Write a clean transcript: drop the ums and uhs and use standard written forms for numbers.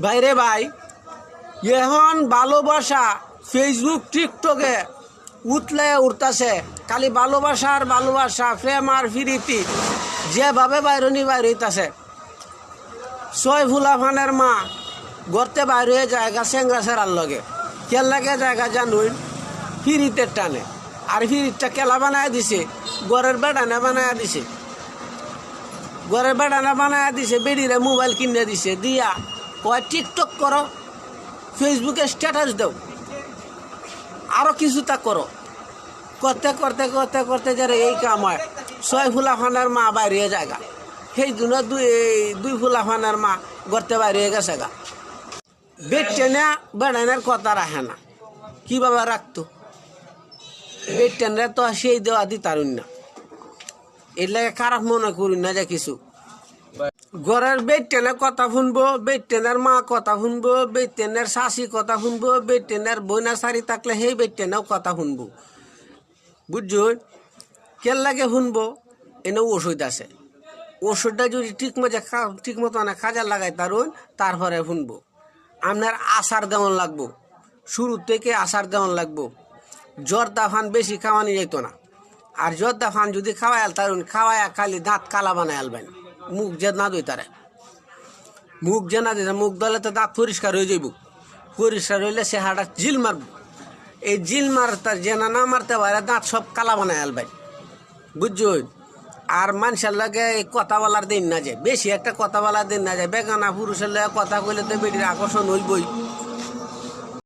ভাইরে ভাই, এখন ভালোবাসা ফেসবুক টিকটকে উঠলে উঠতেছে। খালি ভালোবাসার ভালোবাসা, প্রেম আর ফিরিতি যেভাবে বাইরনি বাইর হইতাছে। ছয় ফুলাফানের মা গড়তে বাইর হয়ে জায়গা চেংরা সেরার লগে কেল লাগে জায়গা জানুন ফিরিতের টানে। আর ফিরিতটা কেলা বানায় দিছে, গড়ের বেড়ানা বানায় দিছে, ঘরের বেড়ানা বানায় দিছে, বেডিরে মোবাইল কিনে দিছে, দিয়া কয় টিকটক করো, ফেসবুকে স্ট্যাটাস দাও, আরও কিছু তা করো। করতে করতে করতে করতে যারা এই কাম হয়, ছয় ফুলাফানের মা বাইরে জায়গা, সেই জন্য দুই ফুলাফানের মা গড়তে বাইরে গেছে গা। বেটে না বেড়ানোর কথা রাখে না, কীভাবে রাখতো? বেটেনরা তো সেই দেওয়া দিতারুন না, এর লাগে খারাপ মনে করুন না যে কিছু। ঘরের বেটেনের কথা শুনবো, বেটেনের মা কথা শুনবো, বেটেনের শাশি কথা শুনবো, বেটেনের বইনা সারি থাকলে সেই বেটেনেও কথা শুনবো, বুঝছুন? কেন লাগে শুনবো? এনেও ওষুধ আছে, ওষুধটা যদি ঠিক মতো না কাজে লাগাই তারুন, তারপরে শুনবো। আপনার আচার দেওয়ান লাগবো, শুরু থেকে আচার দেওয়ান লাগবো। জর্দা ফান বেশি খাওয়ানি যেত না, আর জর্দা ফান যদি খাওয়াই তারুন, খাওয়ায় খালি দাঁত কালা বানাই আলবেন। মুখ যে না দই তারে, মুখ যে না দিতে, মুখ দলে তো দাঁত পরিষ্কার হয়ে যাইব। পরিষ্কার হইলে সে হাড়া জিল মারব, এই জিল মারতে যে না মারতে পারে দাঁত সব কালা বানায় আলবেন, বুঝছুন? আর মানুষের লাগে কথা বলার দিন না যায়, বেশি একটা কথা বলার দিন না যায়। বেগানা পুরুষের লাগে কথা কইলে তো বেটির আকর্ষণ হইবই।